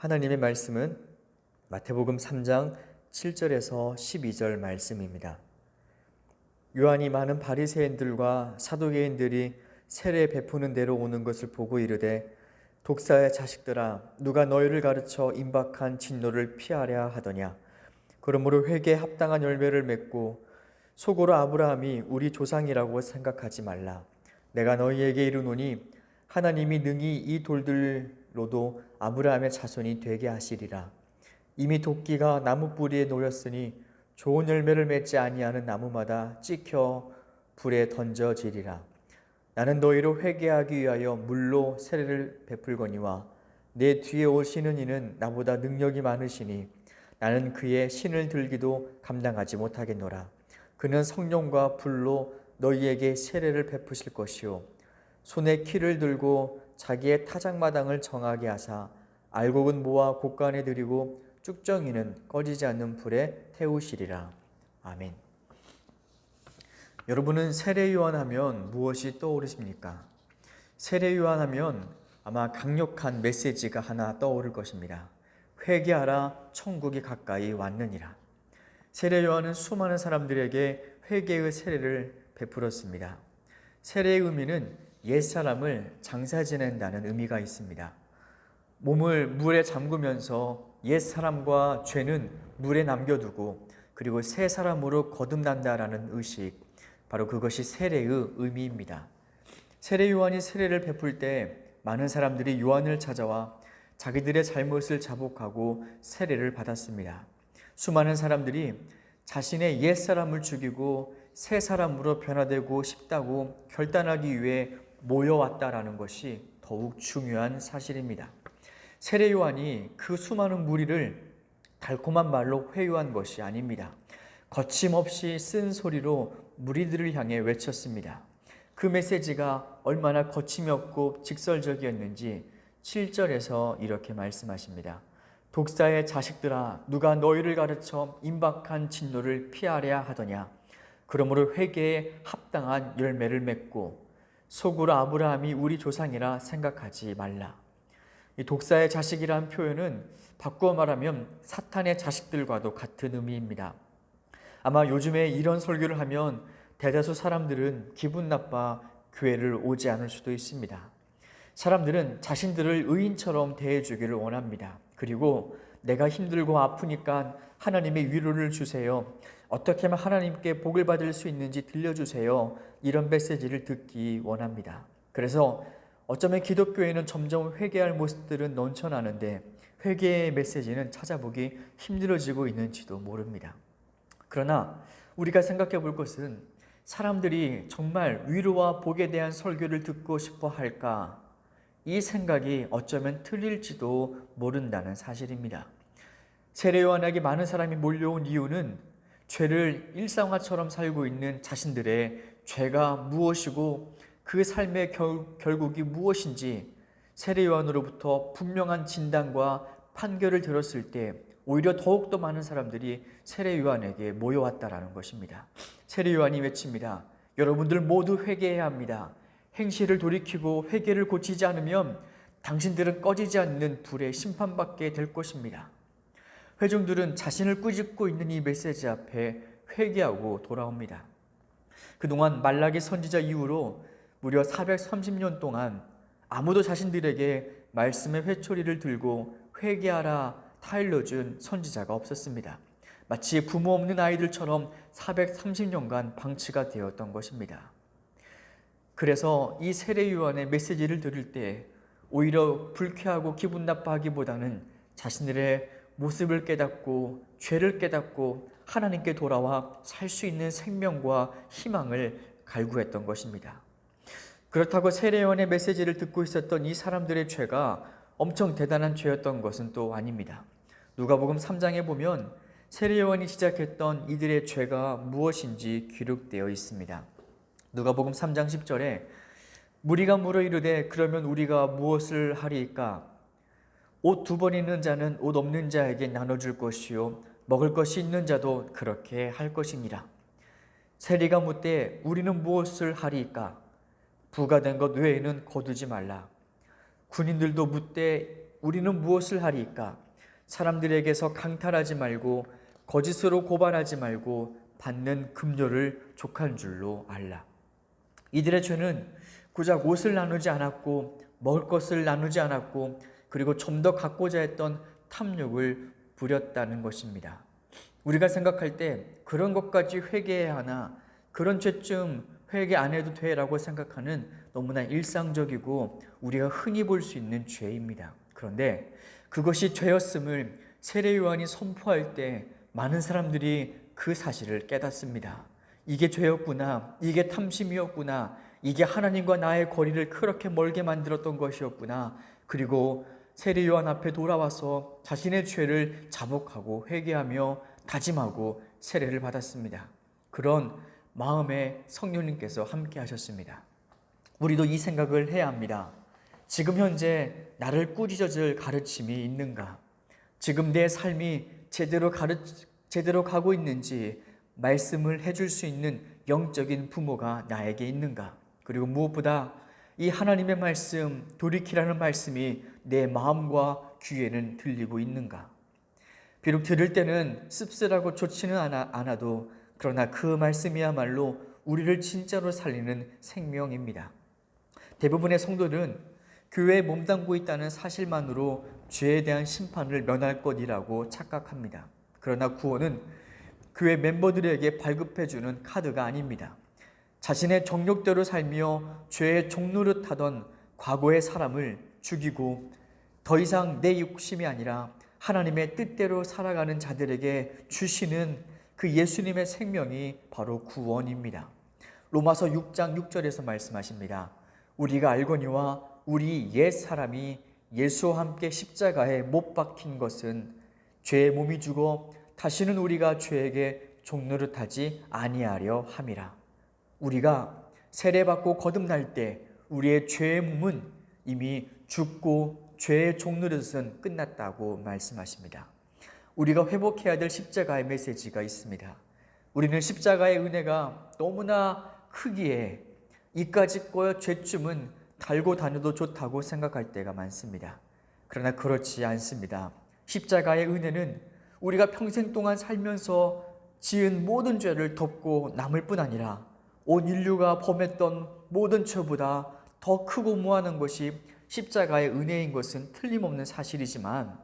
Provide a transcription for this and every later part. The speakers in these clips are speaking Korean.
하나님의 말씀은 마태복음 3장 7절에서 12절 말씀입니다. 요한이 많은 바리새인들과 사두개인들이 세례 베푸는 데로 오는 것을 보고 이르되, 독사의 자식들아, 누가 너희를 가르쳐 임박한 진노를 피하려 하더냐. 그러므로 회개에 합당한 열매를 맺고 속으로 아브라함이 우리 조상이라고 생각하지 말라. 내가 너희에게 이르노니 하나님이 능히 이 돌들로도 아브라함의 자손이 되게 하시리라. 이미 도끼가 나무 뿌리에 놓였으니 좋은 열매를 맺지 아니하는 나무마다 찍혀 불에 던져지리라. 나는 너희로 회개하기 위하여 물로 세례를 베풀거니와 내 뒤에 오시는 이는 나보다 능력이 많으시니 나는 그의 신을 들기도 감당하지 못하겠노라. 그는 성령과 불로 너희에게 세례를 베푸실 것이요 손에 키를 들고 자기의 타작마당을 정하게 하사 알곡은 모아 곳간에 들이고 쭉정이는 꺼지지 않는 불에 태우시리라. 아멘. 여러분은 세례 요한하면 무엇이 떠오르십니까? 세례 요한하면 아마 강력한 메시지가 하나 떠오를 것입니다. 회개하라, 천국이 가까이 왔느니라. 세례 요한은 수많은 사람들에게 회개의 세례를 베풀었습니다. 세례의 의미는 옛사람을 장사 지낸다는 의미가 있습니다. 몸을 물에 잠그면서 옛사람과 죄는 물에 남겨두고 그리고 새 사람으로 거듭난다라는 의식, 바로 그것이 세례의 의미입니다. 세례 요한이 세례를 베풀 때 많은 사람들이 요한을 찾아와 자기들의 잘못을 자복하고 세례를 받았습니다. 수많은 사람들이 자신의 옛사람을 죽이고 새 사람으로 변화되고 싶다고 결단하기 위해 모여왔다라는 것이 더욱 중요한 사실입니다. 세례 요한이 그 수많은 무리를 달콤한 말로 회유한 것이 아닙니다. 거침없이 쓴 소리로 무리들을 향해 외쳤습니다. 그 메시지가 얼마나 거침이 없고 직설적이었는지 7절에서 이렇게 말씀하십니다. 독사의 자식들아, 누가 너희를 가르쳐 임박한 진노를 피하려 하더냐. 그러므로 회개에 합당한 열매를 맺고 속으로 아브라함이 우리 조상이라 생각하지 말라. 이 독사의 자식이라는 표현은 바꾸어 말하면 사탄의 자식들과도 같은 의미입니다. 아마 요즘에 이런 설교를 하면 대다수 사람들은 기분 나빠 교회를 오지 않을 수도 있습니다. 사람들은 자신들을 의인처럼 대해주기를 원합니다. 그리고 내가 힘들고 아프니까 하나님의 위로를 주세요. 어떻게 하면 하나님께 복을 받을 수 있는지 들려주세요. 이런 메시지를 듣기 원합니다. 그래서 어쩌면 기독교에는 점점 회개할 모습들은 넘쳐나는데 회개의 메시지는 찾아보기 힘들어지고 있는지도 모릅니다. 그러나 우리가 생각해 볼 것은 사람들이 정말 위로와 복에 대한 설교를 듣고 싶어 할까? 이 생각이 어쩌면 틀릴지도 모른다는 사실입니다. 세례 요한에게 많은 사람이 몰려온 이유는 죄를 일상화처럼 살고 있는 자신들의 죄가 무엇이고 그 삶의 결국이 무엇인지 세례 요한으로부터 분명한 진단과 판결을 들었을 때 오히려 더욱더 많은 사람들이 세례 요한에게 모여왔다라는 것입니다. 세례 요한이 외칩니다. 여러분들 모두 회개해야 합니다. 행실을 돌이키고 회개를 고치지 않으면 당신들은 꺼지지 않는 불에 심판받게 될 것입니다. 회중들은 자신을 꾸짖고 있는 이 메시지 앞에 회개하고 돌아옵니다. 그동안 말라기 선지자 이후로 무려 430년 동안 아무도 자신들에게 말씀의 회초리를 들고 회개하라 타일러준 선지자가 없었습니다. 마치 부모 없는 아이들처럼 430년간 방치가 되었던 것입니다. 그래서 이 세례 요한의 메시지를 들을 때 오히려 불쾌하고 기분 나빠하기보다는 자신들의 모습을 깨닫고 죄를 깨닫고 하나님께 돌아와 살 수 있는 생명과 희망을 갈구했던 것입니다. 그렇다고 세례 요한의 메시지를 듣고 있었던 이 사람들의 죄가 엄청 대단한 죄였던 것은 또 아닙니다. 누가복음 3장에 보면 세례 요한이 시작했던 이들의 죄가 무엇인지 기록되어 있습니다. 누가복음 3장 10절에 무리가 물어 이르되 그러면 우리가 무엇을 하리이까? 옷 2번 있는 자는 옷 없는 자에게 나눠줄 것이요 먹을 것이 있는 자도 그렇게 할 것이니라. 세리가 묻되 우리는 무엇을 하리이까? 부가 된 것 외에는 거두지 말라. 군인들도 묻되 우리는 무엇을 하리이까? 사람들에게서 강탈하지 말고 거짓으로 고발하지 말고 받는 급료를 족한 줄로 알라. 이들의 죄는 고작 옷을 나누지 않았고 먹을 것을 나누지 않았고 그리고 좀 더 갖고자 했던 탐욕을 부렸다는 것입니다. 우리가 생각할 때 그런 것까지 회개해야 하나, 그런 죄쯤 회개 안 해도 돼라고 생각하는 너무나 일상적이고 우리가 흔히 볼 수 있는 죄입니다. 그런데 그것이 죄였음을 세례 요한이 선포할 때 많은 사람들이 그 사실을 깨닫습니다. 이게 죄였구나, 이게 탐심이었구나, 이게 하나님과 나의 거리를 그렇게 멀게 만들었던 것이었구나. 그리고 세례 요한 앞에 돌아와서 자신의 죄를 자복하고 회개하며 다짐하고 세례를 받았습니다. 그런 마음에 성령님께서 함께 하셨습니다. 우리도 이 생각을 해야 합니다. 지금 현재 나를 꾸짖어줄 가르침이 있는가? 지금 내 삶이 제대로 가고 있는지 말씀을 해줄 수 있는 영적인 부모가 나에게 있는가? 그리고 무엇보다 이 하나님의 말씀, 돌이키라는 말씀이 내 마음과 귀에는 들리고 있는가? 비록 들을 때는 씁쓸하고 좋지는 않아도 그러나 그 말씀이야말로 우리를 진짜로 살리는 생명입니다. 대부분의 성도들은 교회에 몸담고 있다는 사실만으로 죄에 대한 심판을 면할 것이라고 착각합니다. 그러나 구원은 교회 멤버들에게 발급해주는 카드가 아닙니다. 자신의 정욕대로 살며 죄의 종노릇하던 과거의 사람을 죽이고 더 이상 내 욕심이 아니라 하나님의 뜻대로 살아가는 자들에게 주시는 그 예수님의 생명이 바로 구원입니다. 로마서 6장 6절에서 말씀하십니다. 우리가 알거니와 우리 옛 사람이 예수와 함께 십자가에 못 박힌 것은 죄의 몸이 죽어 다시는 우리가 죄에게 종노릇하지 아니하려 함이라. 우리가 세례받고 거듭날 때 우리의 죄의 몸은 이미 죽고 죄의 종노릇은 끝났다고 말씀하십니다. 우리가 회복해야 될 십자가의 메시지가 있습니다. 우리는 십자가의 은혜가 너무나 크기에 이까짓 거의 죄쯤은 달고 다녀도 좋다고 생각할 때가 많습니다. 그러나 그렇지 않습니다. 십자가의 은혜는 우리가 평생 동안 살면서 지은 모든 죄를 덮고 남을 뿐 아니라 온 인류가 범했던 모든 죄보다 더 크고 무한한 것이 십자가의 은혜인 것은 틀림없는 사실이지만,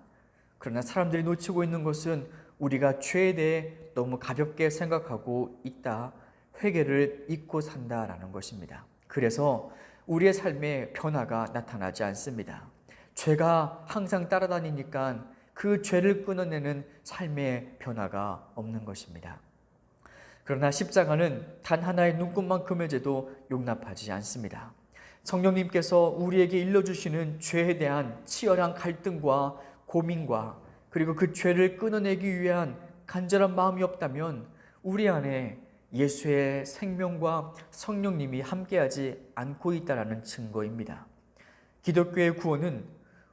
그러나 사람들이 놓치고 있는 것은 우리가 죄에 대해 너무 가볍게 생각하고 있다, 회개를 잊고 산다라는 것입니다. 그래서 우리의 삶에 변화가 나타나지 않습니다. 죄가 항상 따라다니니까 그 죄를 끊어내는 삶의 변화가 없는 것입니다. 그러나 십자가는 단 하나의 눈곱만큼의 죄도 용납하지 않습니다. 성령님께서 우리에게 일러주시는 죄에 대한 치열한 갈등과 고민과 그리고 그 죄를 끊어내기 위한 간절한 마음이 없다면 우리 안에 예수의 생명과 성령님이 함께하지 않고 있다는 증거입니다. 기독교의 구원은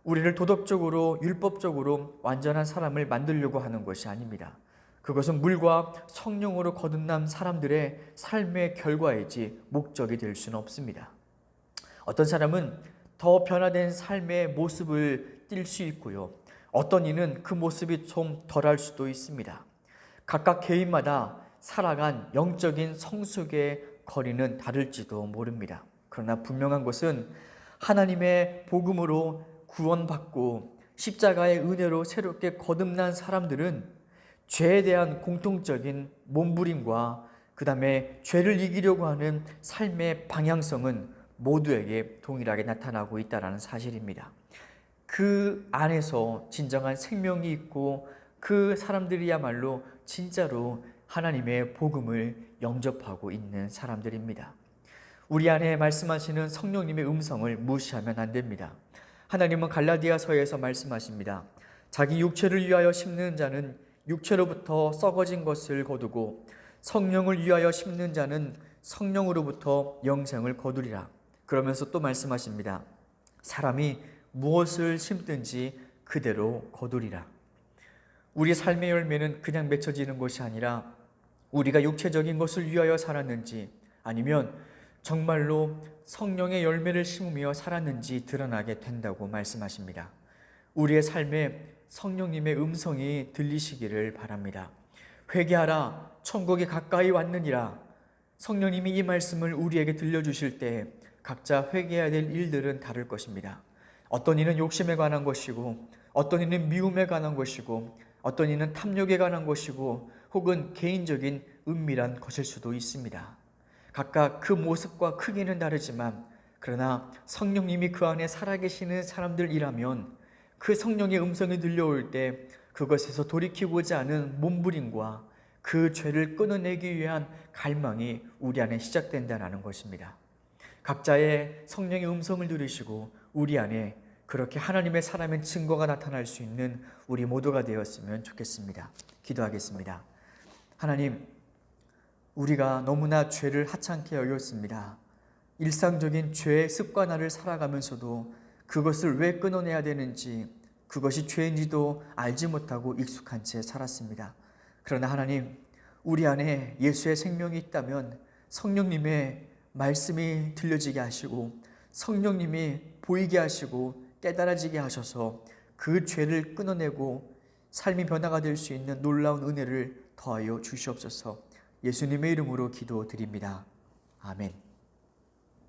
우리를 도덕적으로 율법적으로 완전한 사람을 만들려고 하는 것이 아닙니다. 그것은 물과 성령으로 거듭난 사람들의 삶의 결과이지 목적이 될 수는 없습니다. 어떤 사람은 더 변화된 삶의 모습을 띌 수 있고요. 어떤 이는 그 모습이 좀 덜할 수도 있습니다. 각각 개인마다 살아간 영적인 성숙의 거리는 다를지도 모릅니다. 그러나 분명한 것은 하나님의 복음으로 구원받고 십자가의 은혜로 새롭게 거듭난 사람들은 죄에 대한 공통적인 몸부림과 그 다음에 죄를 이기려고 하는 삶의 방향성은 모두에게 동일하게 나타나고 있다는 사실입니다. 그 안에서 진정한 생명이 있고 그 사람들이야말로 진짜로 하나님의 복음을 영접하고 있는 사람들입니다. 우리 안에 말씀하시는 성령님의 음성을 무시하면 안 됩니다. 하나님은 갈라디아서에서 말씀하십니다. 자기 육체를 위하여 심는 자는 육체로부터 썩어진 것을 거두고 성령을 위하여 심는 자는 성령으로부터 영생을 거두리라. 그러면서 또 말씀하십니다. 사람이 무엇을 심든지 그대로 거두리라. 우리 삶의 열매는 그냥 맺혀지는 것이 아니라 우리가 육체적인 것을 위하여 살았는지 아니면 정말로 성령의 열매를 심으며 살았는지 드러나게 된다고 말씀하십니다. 우리의 삶에 성령님의 음성이 들리시기를 바랍니다. 회개하라, 천국이 가까이 왔느니라. 성령님이 이 말씀을 우리에게 들려주실 때 각자 회개해야 될 일들은 다를 것입니다. 어떤 이는 욕심에 관한 것이고, 어떤 이는 미움에 관한 것이고, 어떤 이는 탐욕에 관한 것이고, 혹은 개인적인 은밀한 것일 수도 있습니다. 각각 그 모습과 크기는 다르지만, 그러나 성령님이 그 안에 살아계시는 사람들이라면 그 성령의 음성이 들려올 때 그것에서 돌이키고자 하는 몸부림과 그 죄를 끊어내기 위한 갈망이 우리 안에 시작된다는 것입니다. 각자의 성령의 음성을 들으시고 우리 안에 그렇게 하나님의 사람의 증거가 나타날 수 있는 우리 모두가 되었으면 좋겠습니다. 기도하겠습니다. 하나님, 우리가 너무나 죄를 하찮게 여겼습니다. 일상적인 죄의 습관화를 살아가면서도 그것을 왜 끊어내야 되는지, 그것이 죄인지도 알지 못하고 익숙한 채 살았습니다. 그러나 하나님, 우리 안에 예수의 생명이 있다면 성령님의 말씀이 들려지게 하시고 성령님이 보이게 하시고 깨달아지게 하셔서 그 죄를 끊어내고 삶이 변화가 될 수 있는 놀라운 은혜를 더하여 주시옵소서. 예수님의 이름으로 기도드립니다. 아멘.